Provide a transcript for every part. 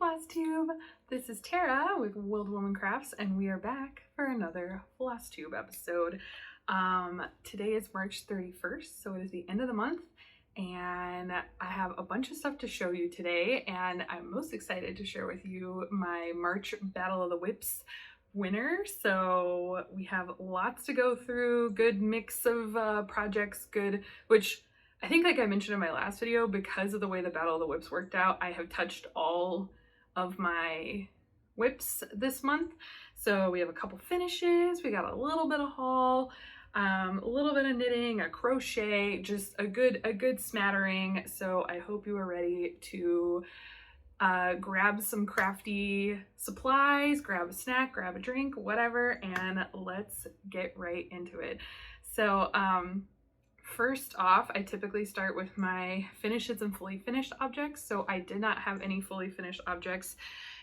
Flosstube! This is Tara with Wild Woman Crafts, and we are back for another Flosstube episode. Today is March 31st, so it is the end of the month, and I have a bunch of stuff to show you today, and I'm most excited to share with you my March Battle of the Whips winner. So we have lots to go through, good mix of projects, which I think, like I mentioned in my last video, because of the way the Battle of the Whips worked out, I have touched all of my whips this month. So we have a couple finishes, we got a little bit of haul, a little bit of knitting, a crochet, just a good smattering. So I hope you are ready to grab some crafty supplies, grab a snack, grab a drink, whatever, and let's get right into it. So first off, I typically start with my finishes and fully finished objects. So I did not have any fully finished objects,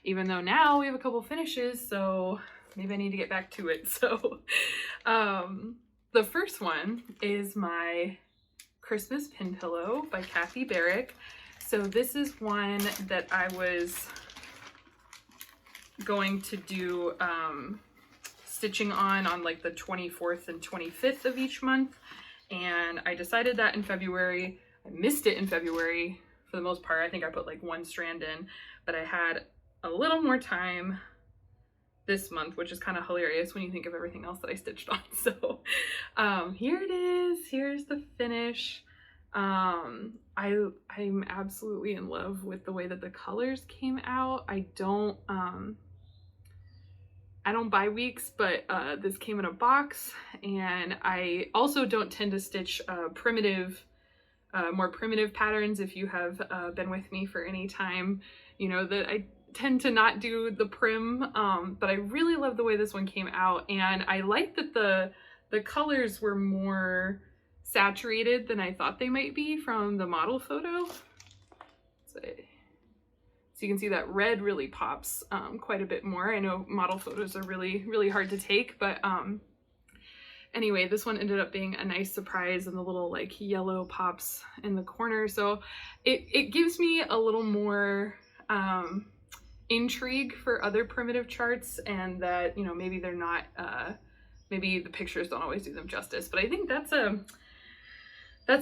even though now we have a couple finishes, so maybe I need to get back to it. So the first one is my Christmas pin pillow by Barrick. So this is one that I was going to do stitching on like the 24th and 25th of each month. And I decided that in February. I missed it in February for the most part. I think I put like one strand in, but I had a little more time this month, which is kind of hilarious when you think of everything else that I stitched on. So here it is. Here's the finish. I'm absolutely in love with the way that the colors came out. I don't buy weeks, but this came in a box, and I also don't tend to stitch more primitive patterns. If you have been with me for any time, you know that I tend to not do the prim, but I really love the way this one came out, and I like that the colors were more saturated than I thought they might be from the model photo. So you can see that red really pops quite a bit more. I know model photos are really hard to take, but anyway, this one ended up being a nice surprise, and the little like yellow pops in the corner. So it gives me a little more intrigue for other primitive charts, and that, you know, maybe they're not, maybe the pictures don't always do them justice, but I think that's a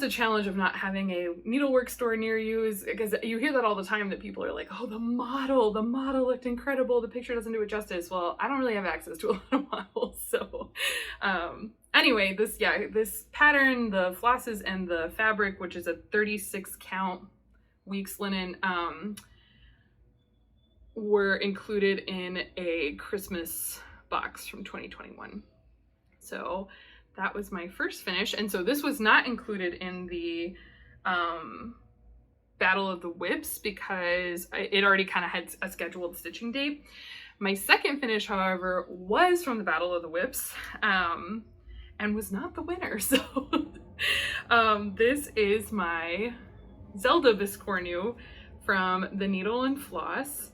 challenge of not having a needlework store near you, is because you hear that all the time, that people are like, oh, the model looked incredible, the picture doesn't do it justice. Well, I don't really have access to a lot of models. So anyway, this pattern, the flosses and the fabric, which is a 36 count weeks linen, were included in a Christmas box from 2021. So that was my first finish, and so this was not included in the Battle of the Whips because it already kind of had a scheduled stitching date. My second finish, however, was from the Battle of the Whips, and was not the winner. So this is my Zelda Biscornu from the Needle and Floss.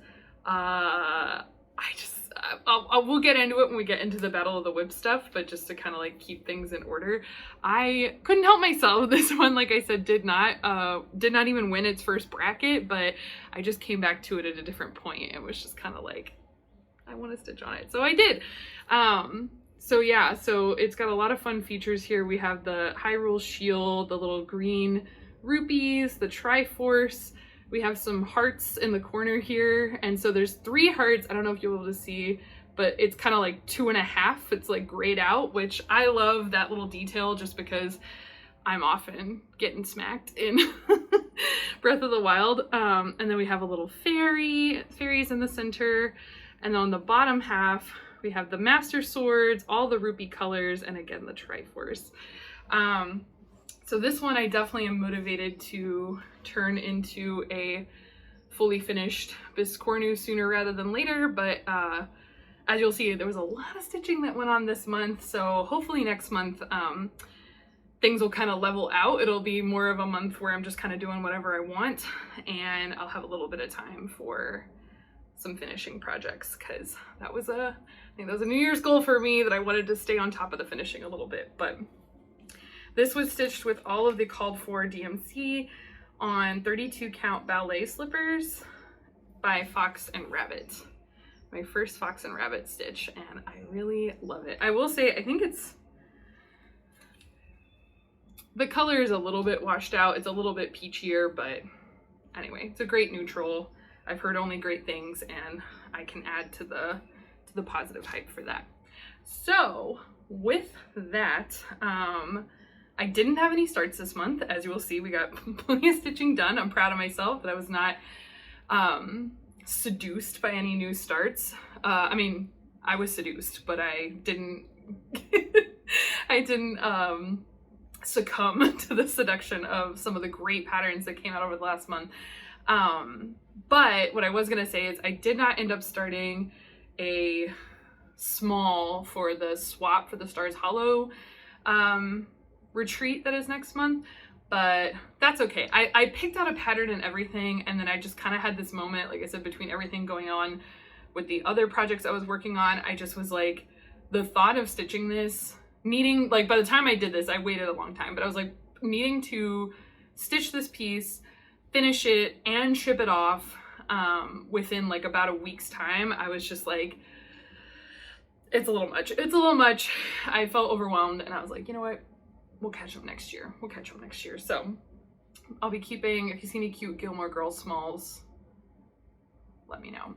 We'll get into it when we get into the Battle of the Whip stuff, but just to kind of like keep things in order, I couldn't help myself. This one, like I said, did not even win its first bracket, but I just came back to it at a different point. It was just kind of like, I want to stitch on it, so I did. So yeah, so it's got a lot of fun features here. We have the Hyrule shield, the little green rupees, the Triforce. We have some hearts in the corner here, and so there's 3 hearts. I don't know if you'll be able to see, but it's kind of like 2.5. It's like grayed out, which I love that little detail just because I'm often getting smacked in Breath of the Wild. And then we have a little fairies in the center, and then on the bottom half we have the Master Swords, all the rupee colors, and again the Triforce. So this one I definitely am motivated to turn into a fully finished Biscornu sooner rather than later, but as you'll see, there was a lot of stitching that went on this month, so hopefully next month things will kind of level out. It'll be more of a month where I'm just kind of doing whatever I want, and I'll have a little bit of time for some finishing projects, because I think that was a New Year's goal for me, that I wanted to stay on top of the finishing a little bit. But this was stitched with all of the called for DMC on 32 count ballet slippers. by Fox and Rabbit. My first Fox and Rabbit stitch, and I really love it. I will say, I think the color is a little bit washed out. It's a little bit peachier, but anyway, it's a great neutral. I've heard only great things, and I can add to the positive hype for that. So with that, I didn't have any starts this month. As you will see, we got plenty of stitching done. I'm proud of myself that I was not seduced by any new starts. I mean, I was seduced, but I didn't succumb to the seduction of some of the great patterns that came out over the last month. But what I was gonna say is I did not end up starting a small for the swap for the Stars Hollow retreat that is next month, but that's okay. I picked out a pattern and everything, and then I just kind of had this moment, like I said, between everything going on with the other projects I was working on. I just was like, the thought of stitching this, needing, like, by the time I did this, I waited a long time, but I was like needing to stitch this piece, finish it, and ship it off within like about a week's time. I was just like, it's a little much. It's a little much. I felt overwhelmed, and I was like, you know what? We'll catch up next year. We'll catch up next year. So I'll be keeping, if you see any cute Gilmore Girls smalls, let me know.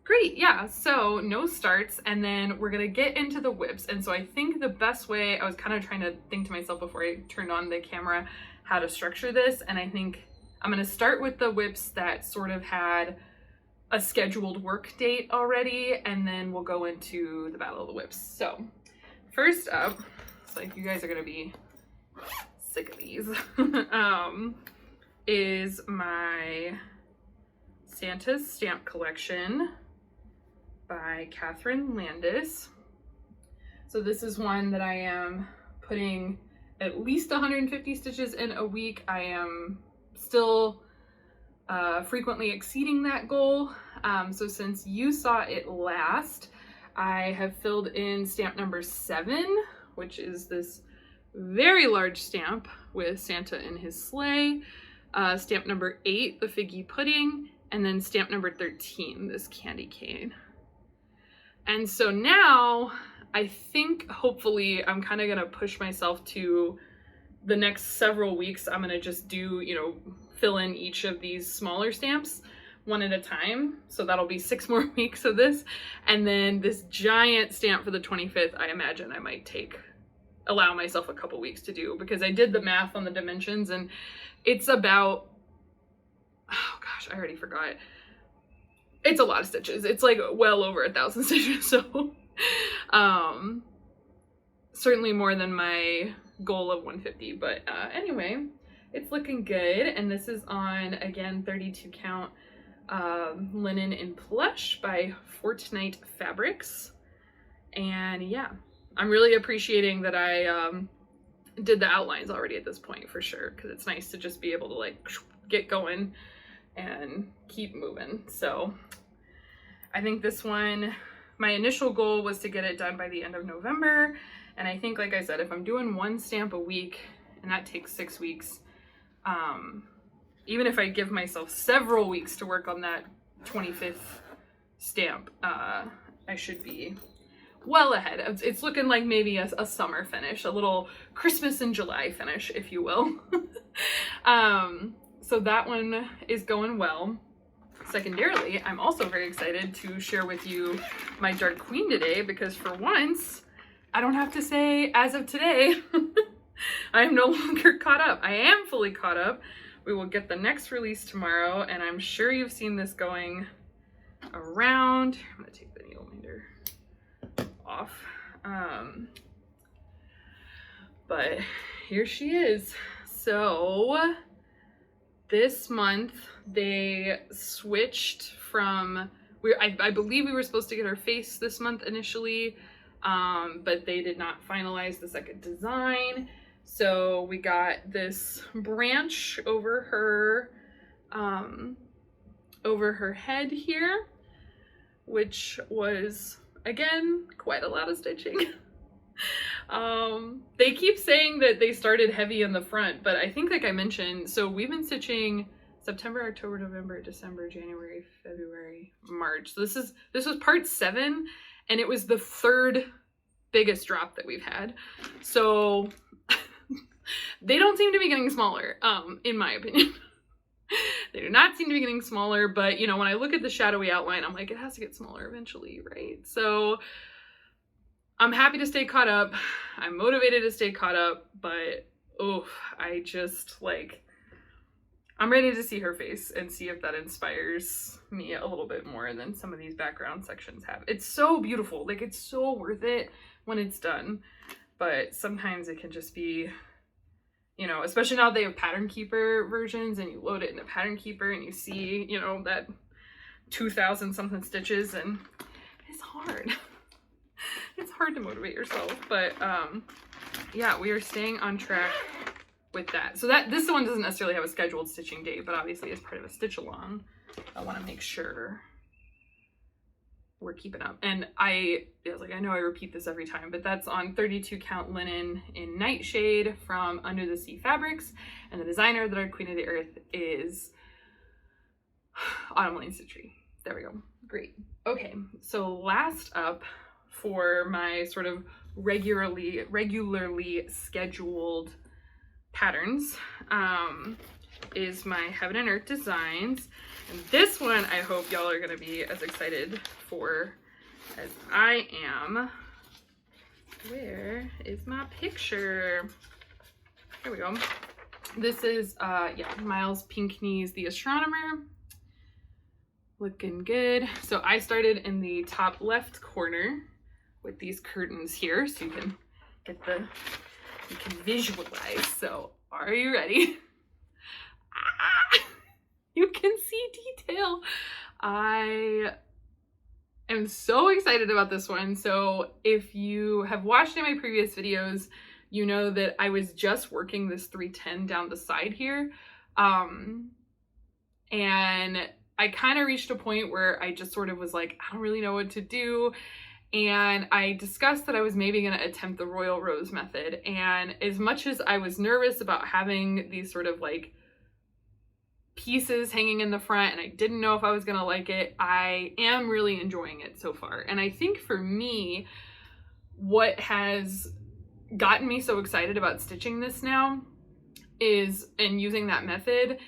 Great, yeah, so no starts, and then we're gonna get into the whips. And so I think the best way, I was kind of trying to think to myself before I turned on the camera how to structure this, and I think I'm gonna start with the whips that sort of had a scheduled work date already, and then we'll go into the Battle of the Whips. So first up, it's like you guys are gonna be sick of these, is my Santa's Stamp Collection by Kathyrn Landis. So this is one that I am putting at least 150 stitches in a week. I am still frequently exceeding that goal. So since you saw it last, I have filled in stamp number 7, which is this very large stamp with Santa in his sleigh, stamp number 8, the figgy pudding, and then stamp number 13, this candy cane. And so now I think hopefully I'm kind of gonna push myself to the next several weeks. I'm gonna just do, you know, fill in each of these smaller stamps one at a time. So that'll be 6 more weeks of this. And then this giant stamp for the 25th, I imagine I might allow myself a couple weeks to do, because I did the math on the dimensions, and it's about, oh gosh, I already forgot. It's a lot of stitches. It's like well over 1,000 stitches. So certainly more than my goal of 150. But anyway, it's looking good. And this is on, again, 32 count linen and plush by Fortnite Fabrics. And yeah, I'm really appreciating that I did the outlines already at this point, for sure, because it's nice to just be able to like get going and keep moving. So I think this one, my initial goal was to get it done by the end of November. And I think, like I said, if I'm doing 1 stamp a week, and that takes 6 weeks, even if I give myself several weeks to work on that 25th stamp, I should be well ahead. It's looking like maybe a summer finish, a little Christmas in July finish, if you will. So that one is going well. Secondarily, I'm also very excited to share with you my Dark Queen today, because for once, I don't have to say, as of today, I am no longer caught up. I am fully caught up. We will get the next release tomorrow, and I'm sure you've seen this going around. I'm gonna take the needle minder off. But here she is. So this month they switched from, I believe we were supposed to get her face this month initially, but they did not finalize the second design. So we got this branch over her head here, which was, again, quite a lot of stitching. They keep saying that they started heavy in the front, but I think, like I mentioned, so we've been stitching September, October, November, December, January, February, March. So this was part 7, and it was the 3rd biggest drop that we've had. So they don't seem to be getting smaller, in my opinion. They do not seem to be getting smaller, but you know, when I look at the shadowy outline, I'm like, it has to get smaller eventually, right? So I'm happy to stay caught up. I'm motivated to stay caught up, but I just like, I'm ready to see her face and see if that inspires me a little bit more than some of these background sections have. It's so beautiful. Like, it's so worth it when it's done. But sometimes it can just be, you know, especially now they have Pattern Keeper versions and you load it into Pattern Keeper and you see, you know, that 2,000 something stitches, and it's hard. It's hard to motivate yourself. But yeah, we are staying on track with that. So this one doesn't necessarily have a scheduled stitching date, but obviously as part of a stitch along, I want to make sure we're keeping up. And I know I repeat this every time, but that's on 32 count linen in Nightshade from Under the Sea Fabrics, and the designer that our Queen of the Earth is Autumn Lane Stitchery. There we go. Great. Okay, so last up for my sort of regularly scheduled patterns is my Heaven and Earth Designs. And this one I hope y'all are going to be as excited for as I am. Where is my picture? Here we go. This is Myles Pinkney's The Astronomer. Looking good. So I started in the top left corner with these curtains here, so you can get you can visualize. So are you ready? You can see detail. I am so excited about this one. So if you have watched any of my previous videos, you know that I was just working this 310 down the side here. And I kind of reached a point where I just sort of was like, I don't really know what to do. And I discussed that I was maybe going to attempt the Royal Rose method. And as much as I was nervous about having these sort of like pieces hanging in the front and I didn't know if I was going to like it, I am really enjoying it so far. And I think for me, what has gotten me so excited about stitching this now and using that method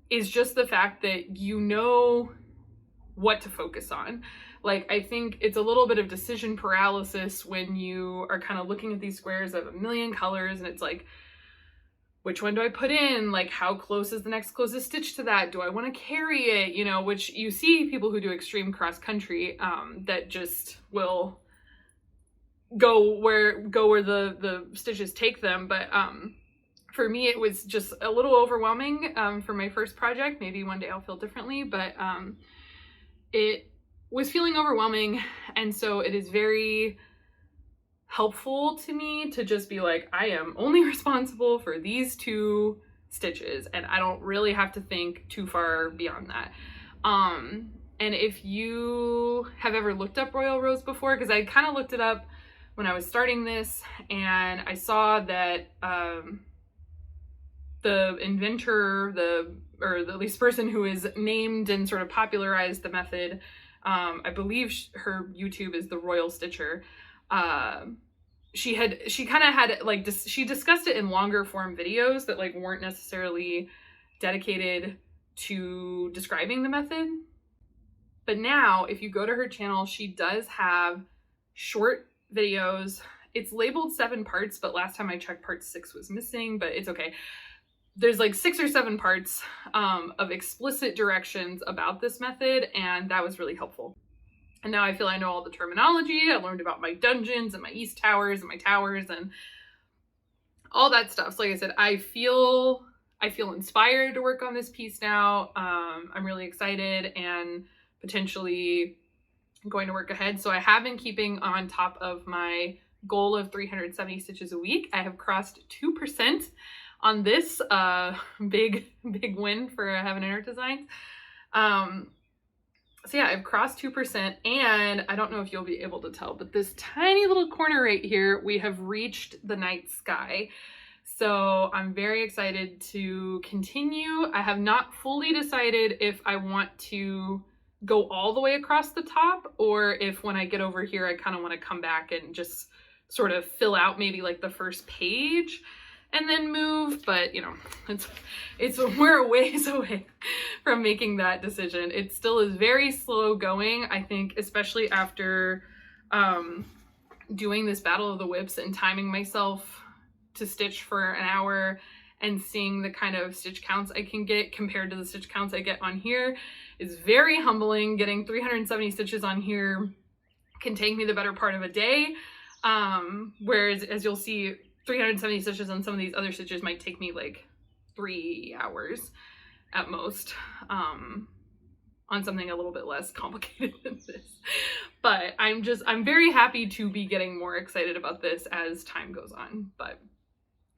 is just the fact that you know what to focus on. Like, I think it's a little bit of decision paralysis when you are kind of looking at these squares of a million colors and it's like, which one do I put in? Like, how close is the next closest stitch to that? Do I want to carry it? You know, which you see people who do extreme cross country that just will go where the stitches take them. But for me, it was just a little overwhelming for my first project. Maybe one day I'll feel differently, but it was feeling overwhelming. And so it is very helpful to me to just be like, I am only responsible for these 2 stitches and I don't really have to think too far beyond that. And if you have ever looked up Royal Rose before, because I kind of looked it up when I was starting this and I saw that the inventor, or at least person who is named and sort of popularized the method, I believe her YouTube is The Royal Stitcher. She kind of had like she discussed it in longer form videos that like weren't necessarily dedicated to describing the method. But now if you go to her channel, she does have short videos. It's labeled 7 parts, but last time I checked part 6 was missing, but it's okay. There's like 6 or 7 parts of explicit directions about this method, and that was really helpful. And now I feel I know all the terminology. I learned about my dungeons and my east towers and my towers and all that stuff. So like I said, I feel inspired to work on this piece now. I'm really excited and potentially going to work ahead. So I have been keeping on top of my goal of 370 stitches a week. I have crossed 2% on this big win for Heaven and Earth Designs. So yeah, I've crossed 2%, and I don't know if you'll be able to tell, but this tiny little corner right here, we have reached the night sky. So I'm very excited to continue. I have not fully decided if I want to go all the way across the top, or if when I get over here, I kind of want to come back and just sort of fill out maybe like the first page and then move. But you know, we're a ways away from making that decision. It still is very slow going, I think, especially after doing this Battle of the Whips and timing myself to stitch for an hour and seeing the kind of stitch counts I can get compared to the stitch counts I get on here is very humbling. Getting 370 stitches on here can take me the better part of a day. Whereas, as you'll see, 370 stitches on some of these other stitches might take me like 3 hours at most, on something a little bit less complicated than this. But I'm very happy to be getting more excited about this as time goes on. But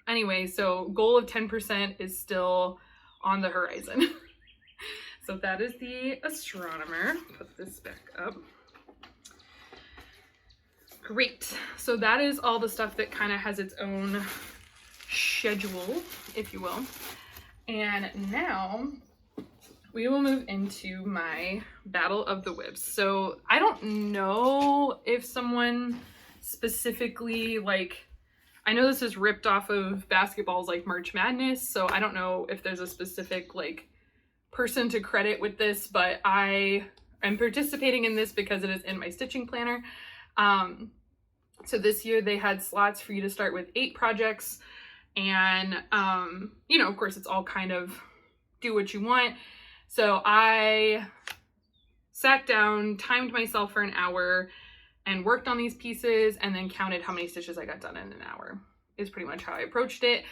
anyway, so goal of 10% is still on the horizon. So that is the Astronomer. Put this back up. Great. So that is all the stuff that kind of has its own schedule, if you will. And now we will move into my Battle of the Whips. So I don't know if someone specifically, like, I know this is ripped off of basketball's like March Madness, so I don't know if there's a specific like person to credit with this, but I am participating in this because it is in my stitching planner. So this year they had slots for you to start with 8 projects, and you know, of course it's all kind of do what you want. So I sat down, timed myself for an hour, and worked on these pieces, and then counted how many stitches I got done in an hour, is pretty much how I approached it.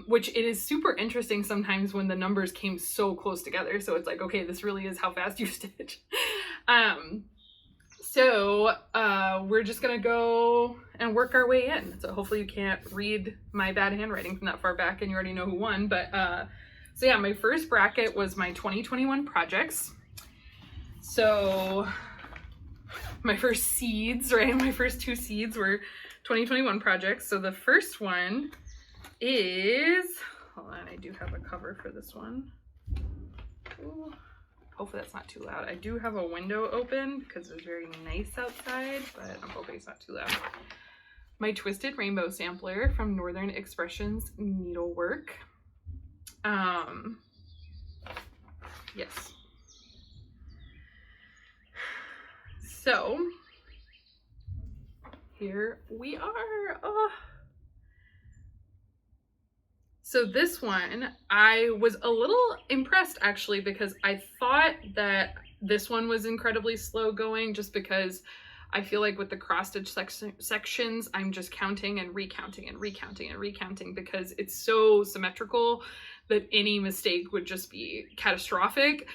Which it is super interesting sometimes when the numbers came so close together. So it's like, okay, this really is how fast you stitch. So we're just gonna go and work our way in. So hopefully you can't read my bad handwriting from that far back and you already know who won. But so yeah, my first bracket was my 2021 projects. So my first seeds, right? My first 2 seeds were 2021 projects. So the first one is, hold on, I do have a cover for this one. Ooh, hopefully that's not too loud. I do have a window open because it's very nice outside, but I'm hoping it's not too loud. My Twisted Rainbow sampler from Northern Expressions Needlework. Yes. So here we are. Oh. So this one, I was a little impressed actually, because I thought that this one was incredibly slow going, just because I feel like with the cross stitch sections, I'm just counting and recounting and recounting and recounting because it's so symmetrical that any mistake would just be catastrophic.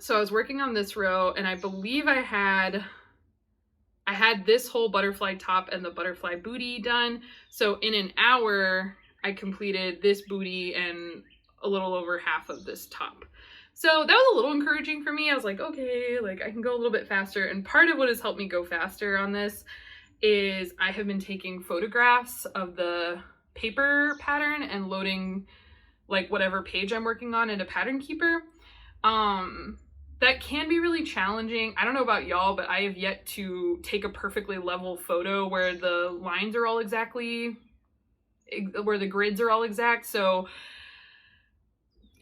So I was working on this row, and I believe I had this whole butterfly top and the butterfly booty done. So in an hour, I completed this booty and a little over half of this top. So that was a little encouraging for me. I was like, okay, like I can go a little bit faster. And part of what has helped me go faster on this is I have been taking photographs of the paper pattern and loading like whatever page I'm working on into Pattern Keeper. That can be really challenging. I don't know about y'all, but I have yet to take a perfectly level photo where the lines are all exactly, where the grids are all exact. So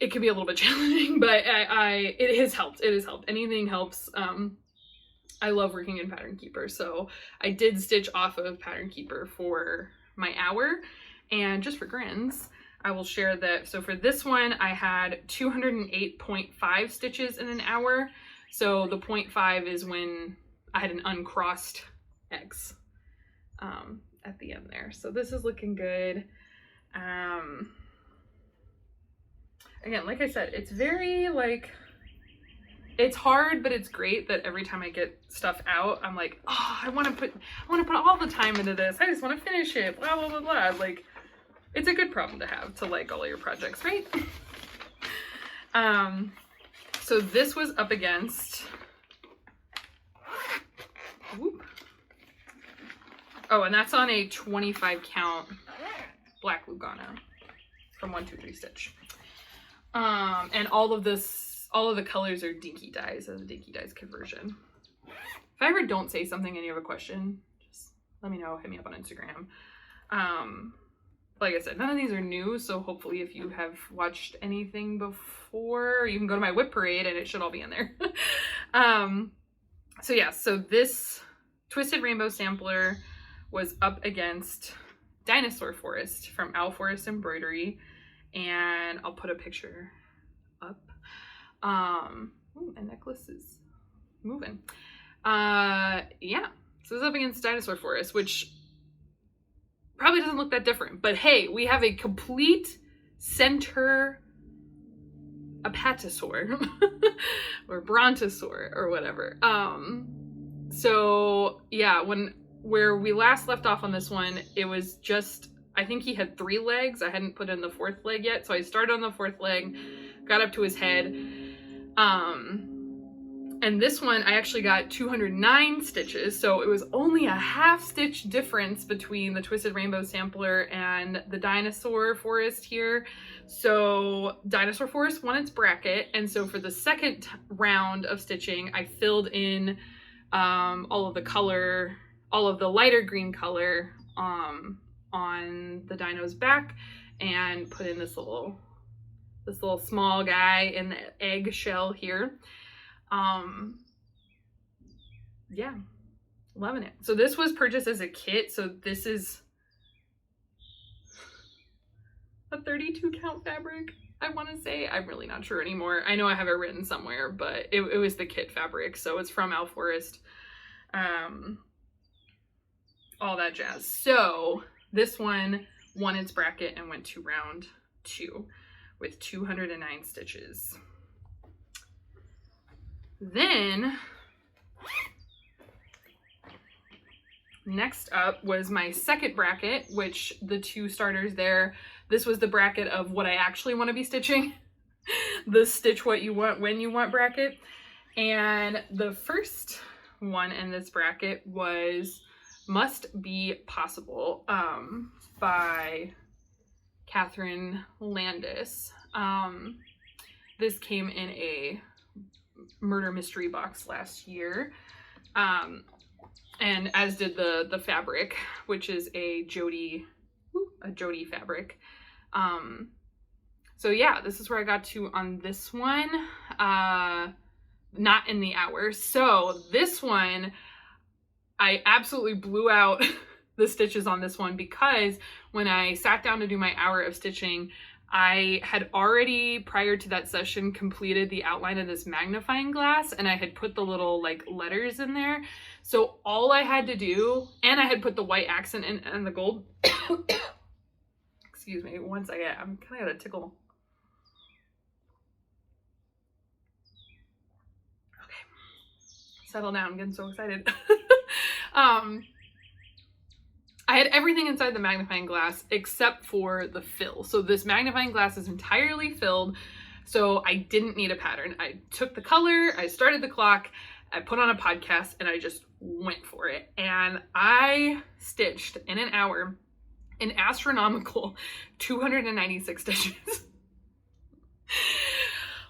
it can be a little bit challenging, but it has helped. It has helped. Anything helps. I love working in Pattern Keeper. So I did stitch off of Pattern Keeper for my hour, and just for grins, I will share that. So for this one, I had 208.5 stitches in an hour. So the 0.5 is when I had an uncrossed X at the end there. So this is looking good. Again, like I said, it's very like, it's hard, but it's great that every time I get stuff out, I'm like, oh, I want to put all the time into this. I just want to finish it, blah, blah, blah, blah. Like, it's a good problem to have, to like all your projects, right? So this was up against, whoop. Oh, and that's on a 25 count black Lugana from 123 Stitch. And all of the colors are Dinky Dyes as a Dinky Dyes conversion. If I ever don't say something and you have a question, just let me know, hit me up on Instagram. Like I said, none of these are new, so hopefully if you have watched anything before, you can go to my whip parade and it should all be in there. So yeah, so this Twisted Rainbow sampler was up against Dinosaur Forest from Owl Forest Embroidery, and I'll put a picture up. Ooh, my necklace is moving. Yeah, so it's up against Dinosaur Forest, which probably doesn't look that different, but hey, we have a complete center apatosaur or brontosaur or whatever. So yeah, where we last left off on this one, it was just, I think he had 3 legs. I hadn't put in the 4th leg yet, so I started on the 4th leg, got up to his head. And this one, I actually got 209 stitches, so it was only a half stitch difference between the Twisted Rainbow sampler and the Dinosaur Forest here. So Dinosaur Forest won its bracket, and so for the second round of stitching, I filled in all of the color, all of the lighter green color on the dino's back, and put in this little small guy in the egg shell here. Yeah, loving it. So this was purchased as a kit. So this is a 32 count fabric, I want to say. I'm really not sure anymore. I know I have it written somewhere, but it was the kit fabric. So it's from Owl Forest. All that jazz. So this one won its bracket and went to round 2 with 209 stitches. Then next up was my second bracket, which the 2 starters there, this was the bracket of what I actually want to be stitching, the stitch what you want when you want bracket. And the first one in this bracket was Must Be Possible by Kathyrn Landis. This came in a murder mystery box last year, and as did the fabric, which is a Jody fabric. So yeah, this is where I got to on this one, not in the hour. So this one, I absolutely blew out the stitches on this one, because when I sat down to do my hour of stitching, I had already, prior to that session, completed the outline of this magnifying glass, and I had put the little like letters in there. So all I had to do, and I had put the white accent in and the gold. Excuse me, one second, I'm kind of got a tickle. Okay, settle down, I'm getting so excited. I had everything inside the magnifying glass except for the fill. So this magnifying glass is entirely filled, so I didn't need a pattern. I took the color, I started the clock, I put on a podcast, and I just went for it. And I stitched in an hour an astronomical 296 stitches.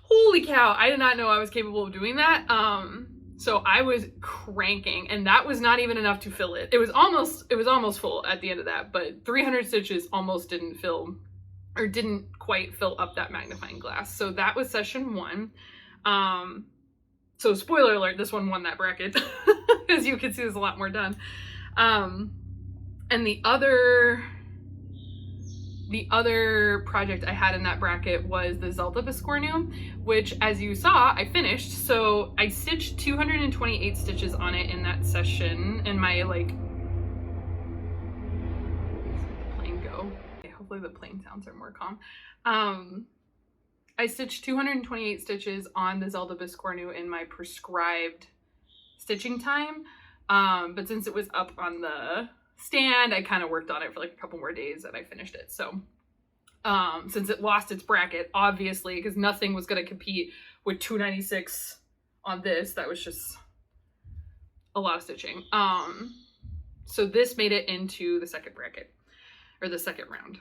Holy cow, I did not know I was capable of doing that. So I was cranking, and that was not even enough to fill it. It was almost full at the end of that, but 300 stitches almost didn't fill, or didn't quite fill up that magnifying glass. So that was session 1. So spoiler alert, this one won that bracket. As you can see, there's a lot more done. And the other project I had in that bracket was the Zelda Biscornu, which, as you saw, I finished. So I stitched 228 stitches on it in that session, and my plane go. Okay, hopefully the plane sounds are more calm. I stitched 228 stitches on the Zelda Biscornu in my prescribed stitching time, but since it was up on the stand, I kind of worked on it for like a couple more days and I finished it. So since it lost its bracket, obviously, because nothing was going to compete with 296 on this, that was just a lot of stitching. So this made it into the second bracket, or the second round.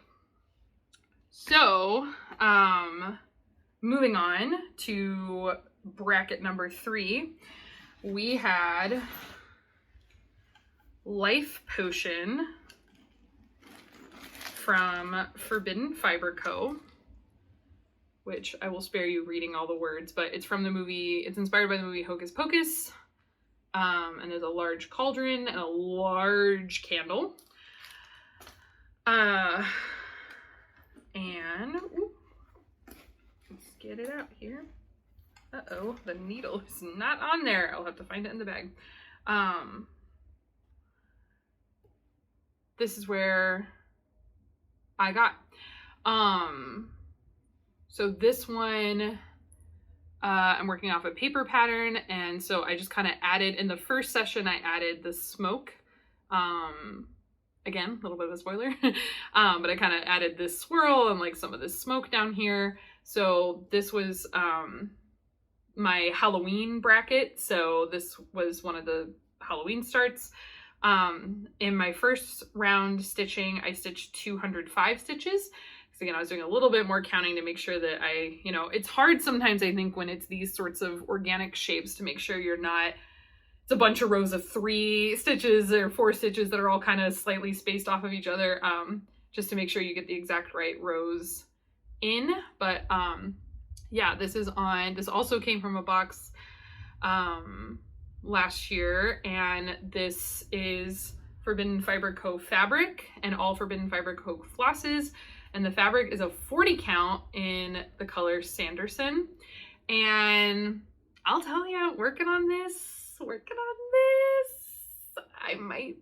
So, moving on to bracket number 3, we had Life Potion from Forbidden Fiber Co., which I will spare you reading all the words, but it's from the movie, it's inspired by the movie Hocus Pocus, and there's a large cauldron and a large candle. And, let's get it out here. Uh-oh, the needle is not on there. I'll have to find it in the bag. This is where I got. So this one, I'm working off a paper pattern, and so I just kind of added, in the first session, I added the smoke. Again, a little bit of a spoiler, but I kind of added this swirl and like some of this smoke down here. So this was my Halloween bracket. So this was one of the Halloween starts. In my first round stitching, I stitched 205 stitches. So again, I was doing a little bit more counting to make sure that I, you know, it's hard sometimes, I think, when it's these sorts of organic shapes to make sure you're not, it's a bunch of rows of 3 stitches or 4 stitches that are all kind of slightly spaced off of each other, just to make sure you get the exact right rows in. But yeah, this also came from a box last year, and this is Forbidden Fiber Co. fabric and all Forbidden Fiber Co. flosses. And the fabric is a 40 count in the color Sanderson. And I'll tell you, working on this, I might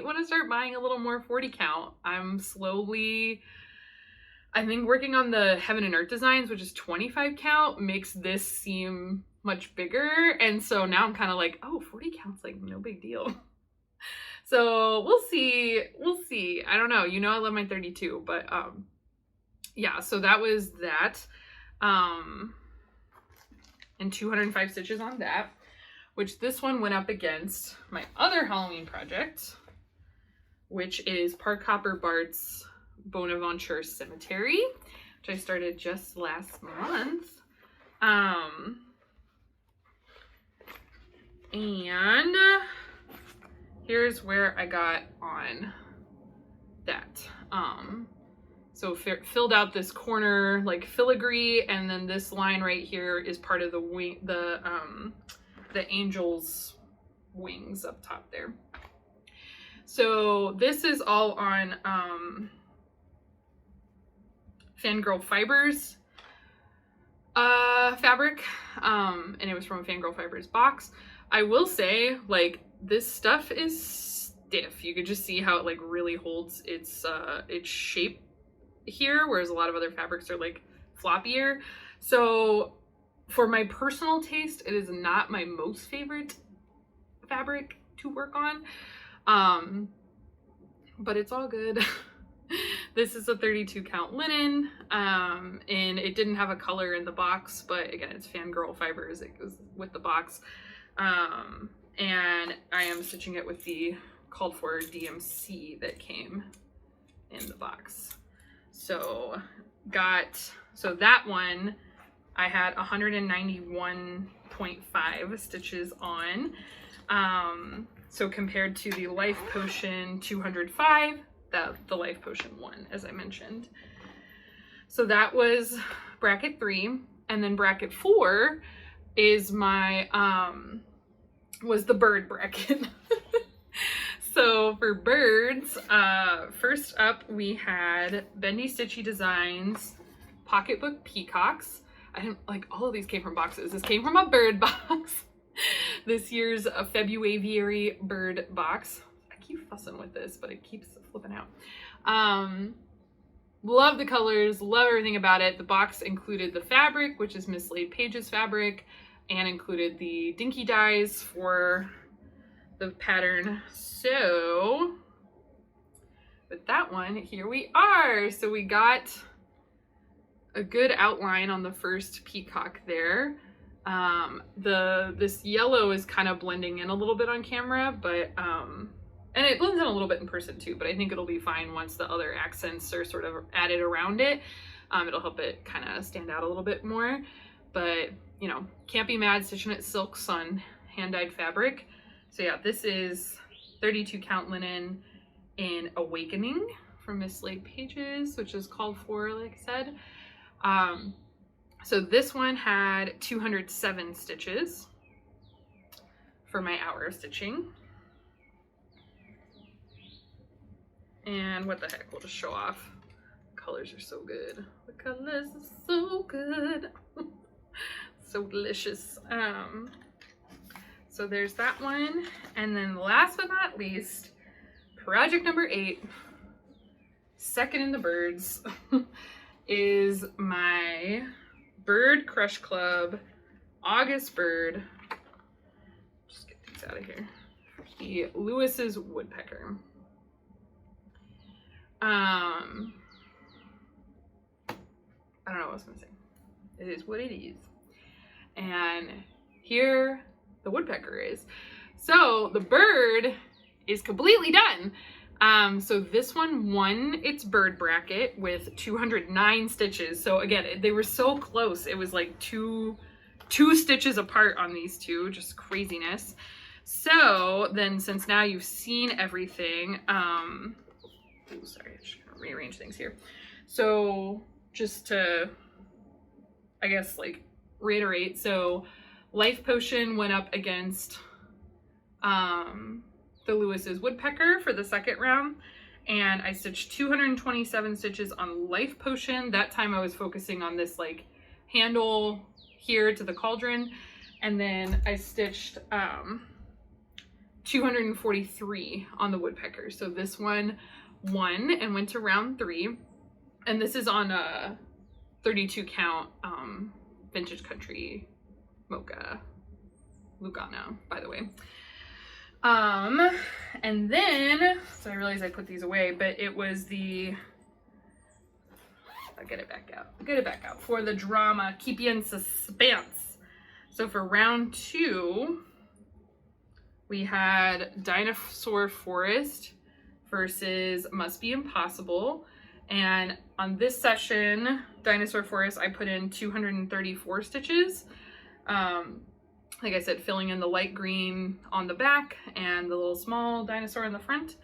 want to start buying a little more 40 count. I'm slowly, I think working on the Heaven and Earth designs, which is 25 count, makes this seem much bigger. And so now I'm kind of like, oh, 40 count's like no big deal. So we'll see. I don't know. You know, I love my 32, but yeah, so that was that. And 205 stitches on that, which this one went up against my other Halloween project, which is Park Hopper Bart's Bonaventure Cemetery, which I started just last month. And here's where I got on that. So filled out this corner like filigree, and then this line right here is part of the wing, the angel's wings up top there. So this is all on Fangirl Fibers fabric, and it was from a Fangirl Fibers box. I will say, like, this stuff is stiff. You could just see how it like really holds its shape here, whereas a lot of other fabrics are like floppier. So for my personal taste, it is not my most favorite fabric to work on, but it's all good. This is a 32 count linen, and it didn't have a color in the box, but again, it's Fangirl Fibers, it goes with the box. And I am stitching it with the called for DMC that came in the box. So that one I had 191.5 stitches on. So compared to the Life Potion 205, the Life Potion won, as I mentioned. So that was bracket 3, and then bracket 4 is my was the bird bracket. So for birds, first up we had Bendy Stitchy Designs Pocketbook Peacocks. I didn't, like, all of these came from boxes. This came from a bird box. This year's a February bird box. I keep fussing with this, but it keeps flipping out. Love the colors, love everything about it. The box included the fabric, which is Mislaid Pages fabric, and included the dinky dies for the pattern. So with that one, here we are. So we got a good outline on the first peacock there. This yellow is kind of blending in a little bit on camera, but and it blends in a little bit in person too, but I think it'll be fine once the other accents are sort of added around it. It'll help it kind of stand out a little bit more. But, you know, can't be mad stitching it Silk Sun hand-dyed fabric. So yeah, this is 32 count linen in Awakening from Miss Slade Pages, which is called for, like I said. So this one had 207 stitches for my hour of stitching. And what the heck, we'll just show off. The colors are so good. The colors are so good. So delicious. So there's that one. And then last but not least, project number 8, second in the birds, is my Bird Crush Club August Bird. Just get these out of here. The Lewis's Woodpecker. I don't know what I was gonna say. It is what it is. And here the woodpecker is. So the bird is completely done. So this one won its bird bracket with 209 stitches. So again, they were so close. It was like two stitches apart on these two, just craziness. So then, since now you've seen everything, ooh, sorry, I should rearrange things here. So just to, I guess, like reiterate, so Life Potion went up against the Lewis's Woodpecker for the second round, and I stitched 227 stitches on Life Potion. That time I was focusing on this like handle here to the cauldron, and then I stitched 243 on the Woodpecker. So this one won and went to round 3, and this is on a 32 count Vintage Country Mocha Lugano, by the way. And then, so I realized I put these away, but it was the, I'll get it back out for the drama, keep you in suspense. So for round 2, we had Dinosaur Forest versus Must Be Impossible. And on this session, Dinosaur Forest, I put in 234 stitches. Like I said, filling in the light green on the back and the little small dinosaur in the front.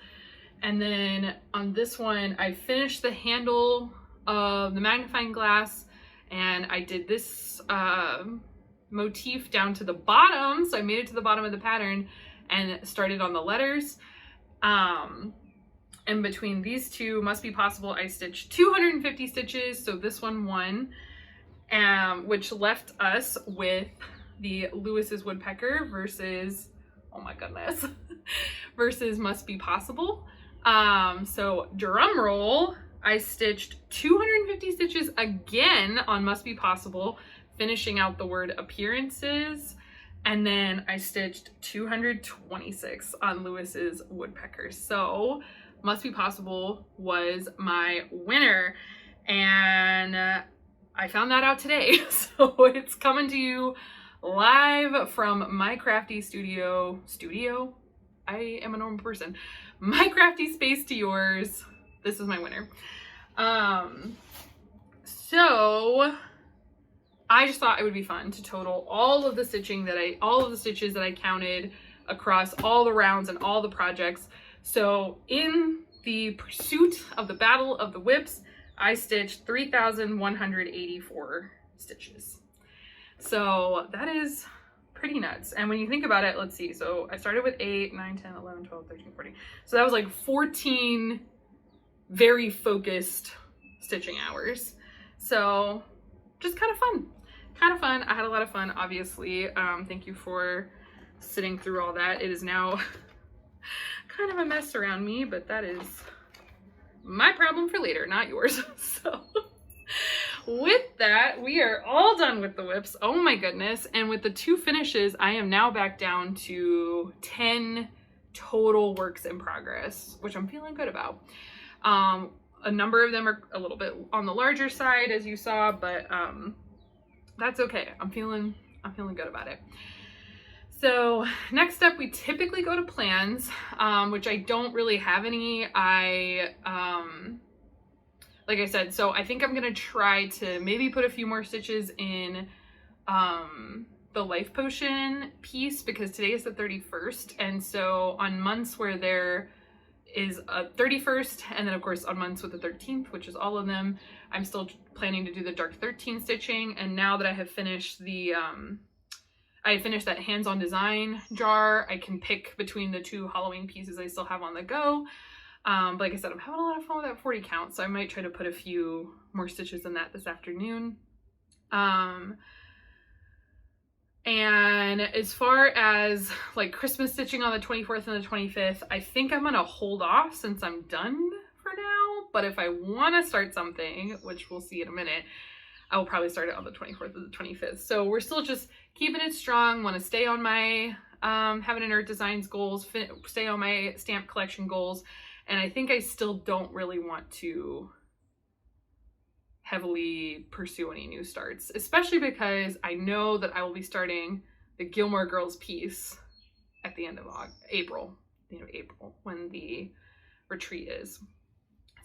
And then on this one, I finished the handle of the magnifying glass, and I did this motif down to the bottom. So I made it to the bottom of the pattern and started on the letters. And between these two, Must Be Possible, I stitched 250 stitches. So this one won, which left us with the Lewis's Woodpecker versus, oh my goodness, versus Must Be Possible. So drum roll, I stitched 250 stitches again on Must Be Possible, finishing out the word appearances. And then I stitched 226 on Lewis's Woodpecker. So Must Be Possible was my winner. And I found that out today. So it's coming to you live from my crafty studio. I am a normal person. My crafty space to yours. This is my winner. So I just thought it would be fun to total all of the stitches that I counted across all the rounds and all the projects. So in the pursuit of the Battle of the Whips, I stitched 3,184 stitches. So that is pretty nuts. And when you think about it, let's see. So I started with 8, 9, 10, 11, 12, 13, 14. So that was like 14 very focused stitching hours. So just kind of fun. I had a lot of fun, obviously. Thank you for sitting through all that. It is now kind of a mess around me, but that is my problem for later, not yours. So with that, we are all done with the whips. Oh my goodness. And with the 2 finishes, I am now back down to 10 total works in progress, which I'm feeling good about. A number of them are a little bit on the larger side, as you saw, but that's okay. I'm feeling good about it. So next up, we typically go to plans, which I don't really have any. Like I said, so I think I'm gonna try to maybe put a few more stitches in the life potion piece, because today is the 31st, and so on months where there is a 31st, and then of course on months with the 13th, which is all of them, I'm still planning to do the dark 13 stitching. And now that I have finished the I finished that hands-on design jar, I can pick between the 2 Halloween pieces I still have on the go. But like I said, I'm having a lot of fun with that 40 count, so I might try to put a few more stitches in that this afternoon. And as far as like Christmas stitching on the 24th and the 25th, I think I'm gonna hold off since I'm done for now. But if I want to start something, which we'll see in a minute, I will probably start it on the 24th or the 25th. So we're still just keeping it strong. Want to stay on my Heaven and Earth Designs goals, stay on my stamp collection goals. And I think I still don't really want to heavily pursue any new starts, especially because I know that I will be starting the Gilmore Girls piece at the end of April, when the retreat is.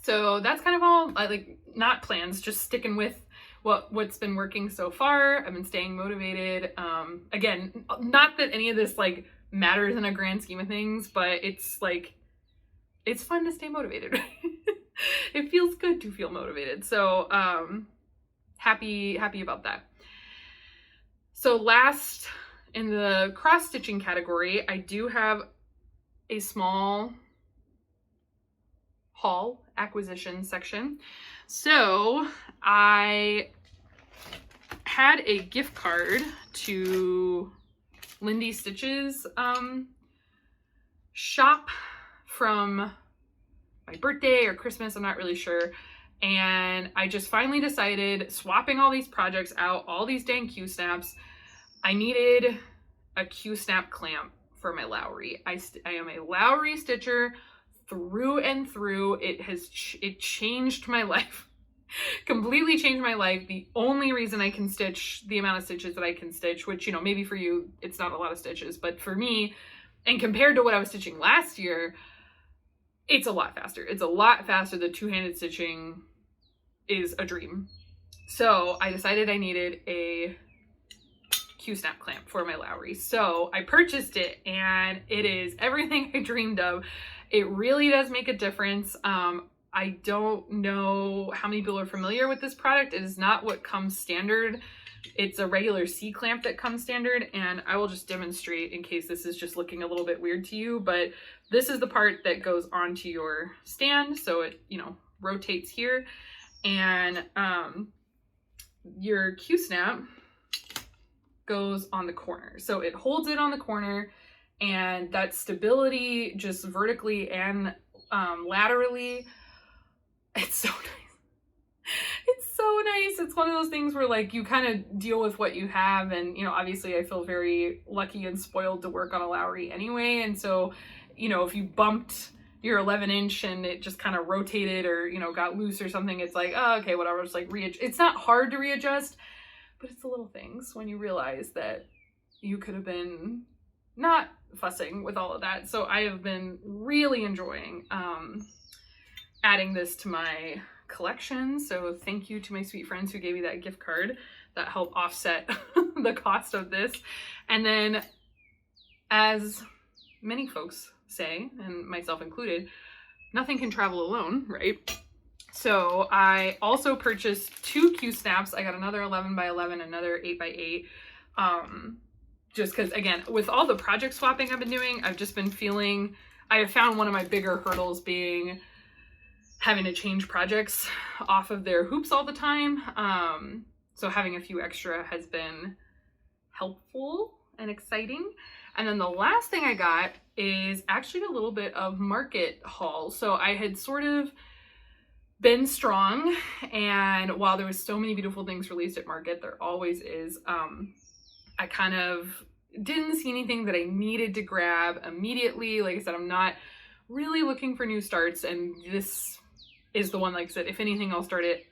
So that's kind of all, like, not plans, just sticking with what's been working so far. I've been staying motivated. Again, not that any of this like matters in a grand scheme of things, but it's like, it's fun to stay motivated. It feels good to feel motivated. So happy about that. So last in the cross stitching category, I do have a small haul acquisition section. So I had a gift card to Lindy Stitches shop from my birthday or Christmas, I'm not really sure. And I just finally decided, swapping all these projects out, all these dang Q-snaps, I needed a Q-snap clamp for my Lowry. I am a Lowry stitcher through and through. It changed my life. Completely changed my life. The only reason I can stitch the amount of stitches that I can stitch, which, you know, maybe for you it's not a lot of stitches, but for me, and compared to what I was stitching last year, it's a lot faster. It's a lot faster. The two-handed stitching is a dream. So I decided I needed a Q-snap clamp for my Lowry. So I purchased it, and it is everything I dreamed of. It really does make a difference. I don't know how many people are familiar with this product. It is not what comes standard. It's a regular C-clamp that comes standard, and I will just demonstrate in case this is just looking a little bit weird to you, but this is the part that goes onto your stand. So it, you know, rotates here, and your Q-snap goes on the corner. So it holds it on the corner, and that stability just vertically and laterally, it's so nice. It's so nice. It's one of those things where like you kind of deal with what you have, and you know, obviously I feel very lucky and spoiled to work on a Lowry anyway, and so, you know, if you bumped your 11-inch and it just kind of rotated or, you know, got loose or something, it's like, oh, okay, whatever. It's like it's not hard to readjust, but it's the little things when you realize that you could have been not fussing with all of that. So I have been really enjoying adding this to my collection. So thank you to my sweet friends who gave me that gift card that helped offset the cost of this. And then, as many folks say, and myself included, nothing can travel alone, right? So I also purchased 2 Q-snaps. I got another 11 by 11, another 8 by 8. Just because, again, with all the project swapping I've been doing, I've just been feeling, I have found one of my bigger hurdles being having to change projects off of their hoops all the time. So having a few extra has been helpful and exciting. And then the last thing I got is actually a little bit of market haul. So I had sort of been strong, and while there was so many beautiful things released at market, there always is, I kind of didn't see anything that I needed to grab immediately. Like I said, I'm not really looking for new starts, and this is the one, like I said, if anything, I'll start it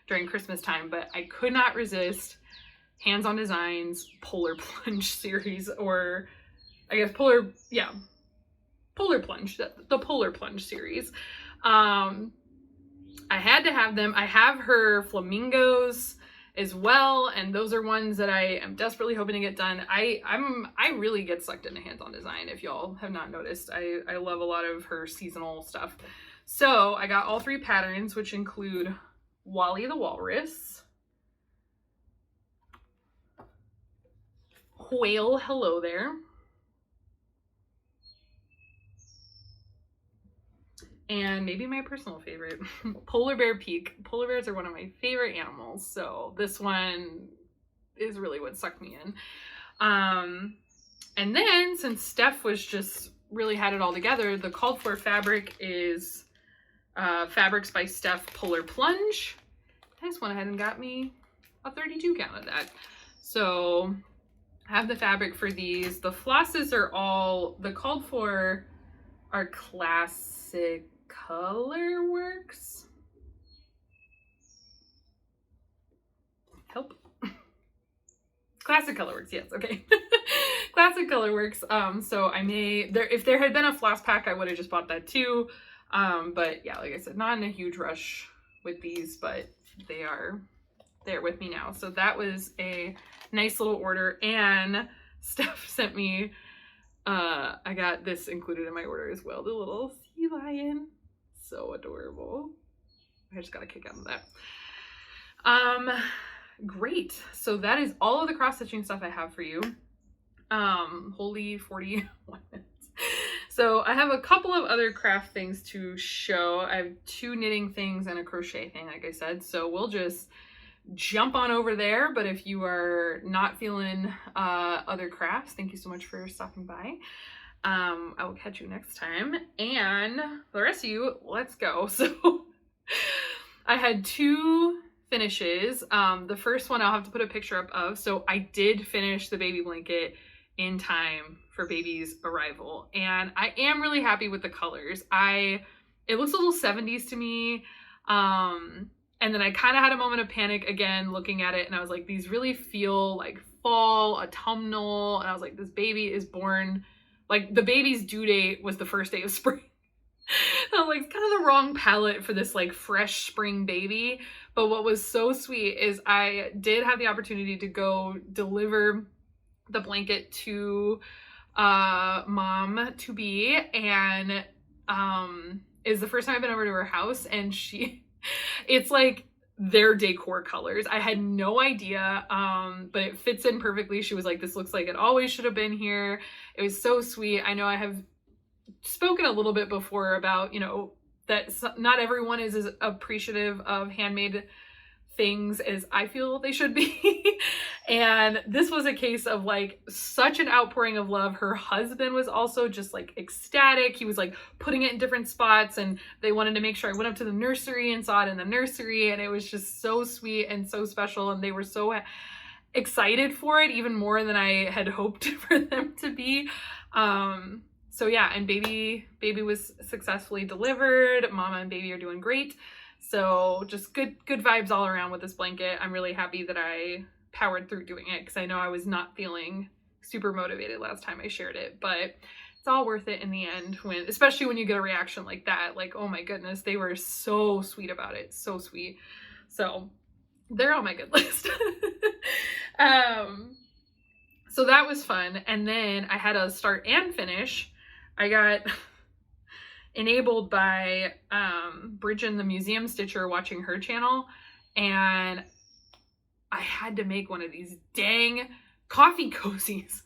during Christmas time, but I could not resist Hands-On Designs Polar Plunge series, or I guess Polar Plunge, the Polar Plunge series. I had to have them. I have her flamingos as well, and those are ones that I am desperately hoping to get done. I really get sucked into Hands-On Design, if y'all have not noticed. I love a lot of her seasonal stuff. So I got all 3 patterns, which include Wally the Walrus, Whale Hello There, and maybe my personal favorite, Polar Bear Peak. Polar bears are one of my favorite animals, so this one is really what sucked me in. And then, since Steph was just really had it all together, the called for fabric is Fabrics by Steph Polar Plunge. I just went ahead and got me a 32 count of that. So I have the fabric for these. The flosses are all, the called for are Classic Colorworks. Help. Classic Colorworks, yes, okay. Classic Colorworks. So I may, if there had been a floss pack, I would have just bought that too. But yeah, like I said, not in a huge rush with these, but they are there with me now. So that was a nice little order, and Steph sent me, I got this included in my order as well, the little sea lion. So adorable. I just got a kick out of that. Great. So that is all of the cross stitching stuff I have for you. Holy 41 minutes. So I have a couple of other craft things to show. I have 2 knitting things and a crochet thing, like I said. So we'll just jump on over there. But if you are not feeling other crafts, thank you so much for stopping by. I will catch you next time. And the rest of you, let's go. So I had 2 finishes. The first one I'll have to put a picture up of. So I did finish the baby blanket in time for baby's arrival, and I am really happy with the colors. It looks a little 70s to me, and then I kind of had a moment of panic again looking at it, and I was like, these really feel like fall, autumnal, and I was like, this baby is born, like the baby's due date was the first day of spring. I was like, it's kind of the wrong palette for this like fresh spring baby. But what was so sweet is I did have the opportunity to go deliver the blanket to mom to be, and is the first time I've been over to her house, and it's like their decor colors. I had no idea, but it fits in perfectly. She was like, this looks like it always should have been here. It was so sweet. I know I have spoken a little bit before about, you know, that not everyone is as appreciative of handmade things as I feel they should be. And this was a case of like such an outpouring of love. Her husband was also just like ecstatic. He was like putting it in different spots, and they wanted to make sure I went up to the nursery and saw it in the nursery, and it was just so sweet and so special, and they were so excited for it, even more than I had hoped for them to be. So yeah, and baby was successfully delivered. Mama and baby are doing great. So just good vibes all around with this blanket. I'm really happy that I powered through doing it, because I know I was not feeling super motivated last time I shared it, but it's all worth it in the end, especially when you get a reaction like that. Like, oh my goodness, they were so sweet about it. So sweet. So they're on my good list. So that was fun. And then I had a start and finish. I got enabled by Bridget the Museum Stitcher, watching her channel, and I had to make one of these dang coffee cozies.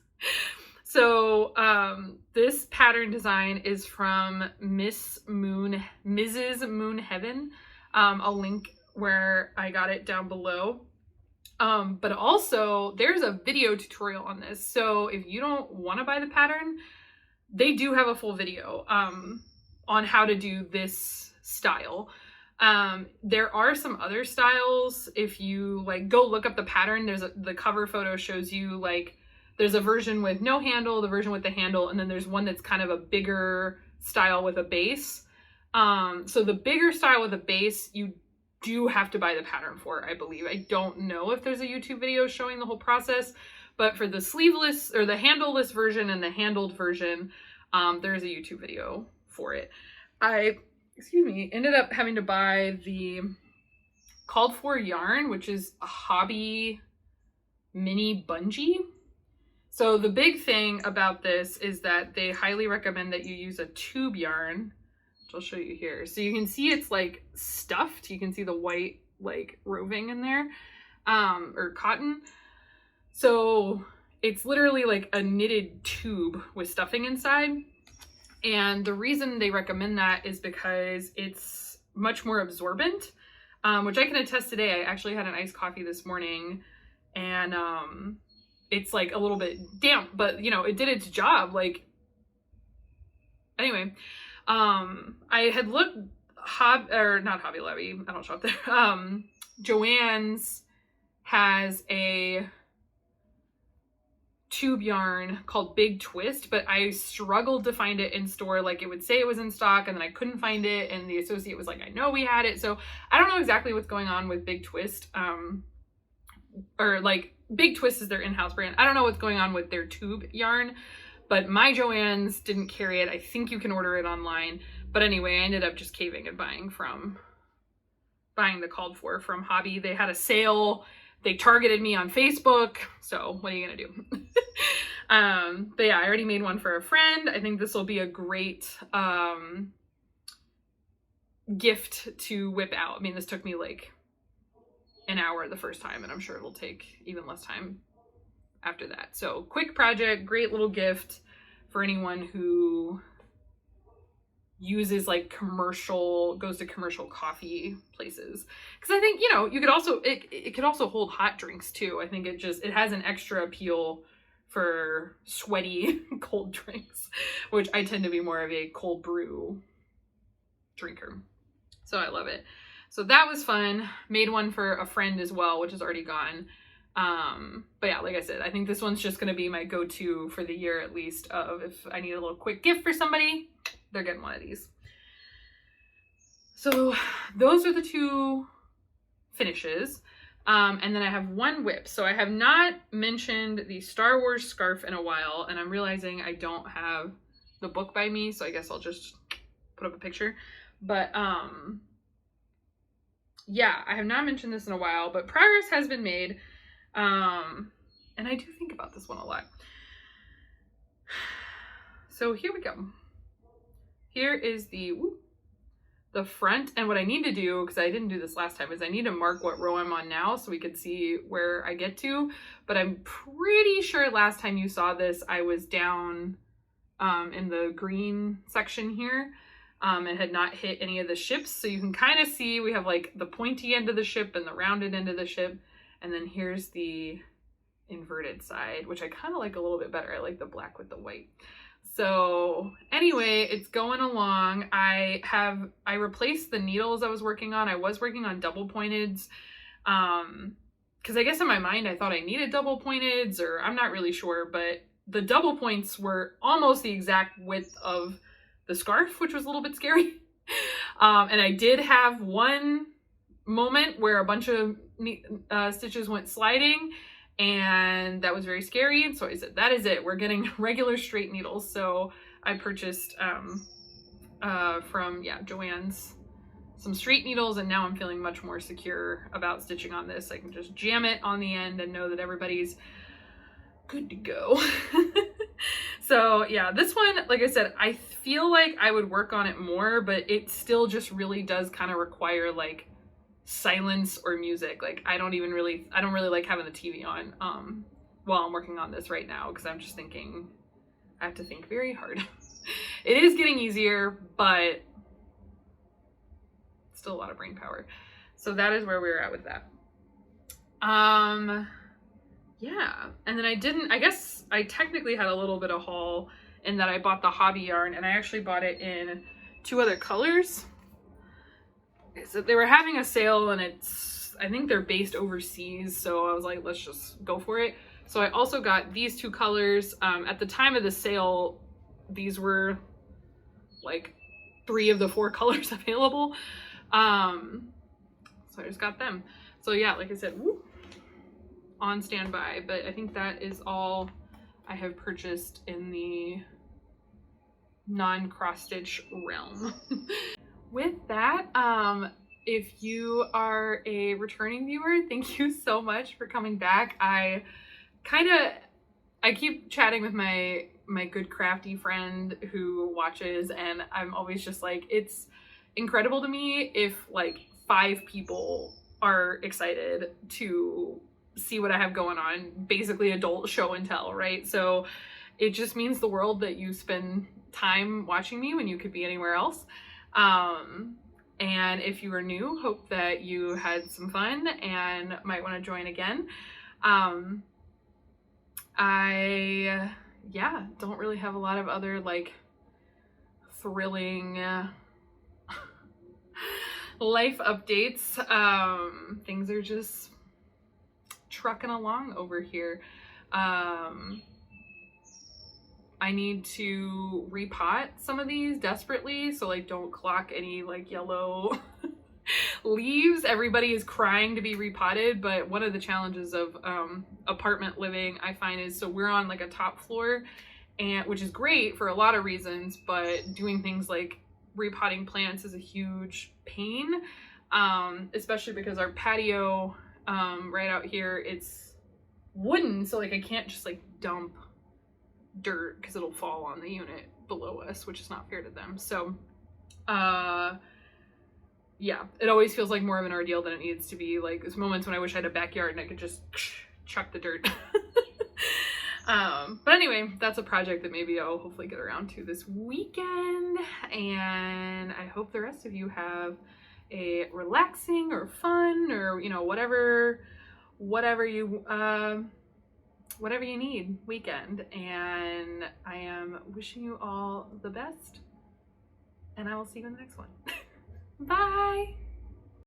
So this pattern design is from Mrs. Moon Heaven. I'll link where I got it down below. But also there's a video tutorial on this. So if you don't want to buy the pattern, they do have a full video on how to do this style. There are some other styles. If you like go look up the pattern, the cover photo shows you like there's a version with no handle, the version with the handle, and then there's one that's kind of a bigger style with a base. So the bigger style with a base, you do have to buy the pattern for, I believe. I don't know if there's a YouTube video showing the whole process, but for the sleeveless or the handleless version and the handled version, there's a YouTube video for it. I, ended up having to buy the called for yarn, which is a hobby mini bungee. So the big thing about this is that they highly recommend that you use a tube yarn, which I'll show you here. So you can see it's like stuffed. You can see the white like roving in there, or cotton. So it's literally like a knitted tube with stuffing inside. And the reason they recommend that is because it's much more absorbent, which I can attest today. I actually had an iced coffee this morning, and it's like a little bit damp, but you know, it did its job. Like, anyway, I had looked not Hobby Lobby, I don't shop there. Joann's has a tube yarn called Big Twist, but I struggled to find it in store. Like, it would say it was in stock and then I couldn't find it, and the associate was like, I know we had it. So I don't know exactly what's going on with Big Twist, or like Big Twist is their in-house brand. I don't know what's going on with their tube yarn, but my Joann's didn't carry it. I think you can order it online, but anyway, I ended up just caving and buying the called for from Hobby. They had a sale. They targeted me on Facebook, so what are you gonna do? But yeah, I already made one for a friend. I think this will be a great gift to whip out. I mean, this took me like an hour the first time, and I'm sure it'll take even less time after that. So quick project, great little gift for anyone who uses like goes to commercial coffee places. Because I think, you know, you could also, it could also hold hot drinks too. I think it has an extra appeal for sweaty cold drinks, which I tend to be more of a cold brew drinker. So I love it. So that was fun. Made one for a friend as well, which is already gone. But yeah, like I said, I think this one's just going to be my go-to for the year, at least, of if I need a little quick gift for somebody, they're getting one of these. So those are the two finishes. And then I have one whip. So I have not mentioned the Star Wars scarf in a while, and I'm realizing I don't have the book by me, so I guess I'll just put up a picture. But yeah, I have not mentioned this in a while, but progress has been made. And I do think about this one a lot. So here we go. Here is the front, and what I need to do, because I didn't do this last time, is I need to mark what row I'm on now so we could see where I get to. But I'm pretty sure last time you saw this, I was down in the green section here, and had not hit any of the ships. So you can kind of see we have like the pointy end of the ship and the rounded end of the ship, and then here's the inverted side, which I kind of like a little bit better. I like the black with the white. So anyway, it's going along. I replaced the needles I was working on. I was working on double pointeds, because I guess in my mind I thought I needed double pointeds, or I'm not really sure, but the double points were almost the exact width of the scarf, which was a little bit scary. And I did have one moment where a bunch of stitches went sliding, and that was very scary. And so I said, that is it. We're getting regular straight needles. So I purchased from Joann's some straight needles, and now I'm feeling much more secure about stitching on this. I can just jam it on the end and know that everybody's good to go. So yeah, this one, like I said, I feel like I would work on it more, but it still just really does kind of require like silence or music. Like I don't really like having the TV on while I'm working on this right now, because I'm just thinking, I have to think very hard. It is getting easier, but still a lot of brain power. So that is where we're at with that. Yeah, and then I guess I technically had a little bit of haul in that I bought the hobby yarn, and I actually bought it in 2 other colors. So they were having a sale, and I think they're based overseas, so I was like, let's just go for it. So I also got these 2 colors. At the time of the sale, these were like 3 of the 4 colors available. So I just got them. So yeah, like I said, whoop, on standby, but I think that is all I have purchased in the non-cross stitch realm. With that, if you are a returning viewer, thank you so much for coming back. I keep chatting with my good crafty friend who watches, and I'm always just like, it's incredible to me if like 5 people are excited to see what I have going on, basically adult show and tell, right? So it just means the world that you spend time watching me when you could be anywhere else. And if you are new, hope that you had some fun and might want to join again. I don't really have a lot of other like thrilling life updates. Things are just trucking along over here. I need to repot some of these desperately, so like don't clock any like yellow leaves. Everybody is crying to be repotted, but one of the challenges of apartment living, I find, is so we're on like a top floor, and which is great for a lot of reasons, but doing things like repotting plants is a huge pain, especially because our patio right out here, it's wooden, so like I can't just like dump dirt because it'll fall on the unit below us, which is not fair to them. So yeah, it always feels like more of an ordeal than it needs to be. Like there's moments when I wish I had a backyard and I could just chuck the dirt. But anyway, that's a project that maybe I'll hopefully get around to this weekend, and I hope the rest of you have a relaxing or fun or, you know, whatever you need weekend. And I am wishing you all the best, and I will see you in the next one. Bye.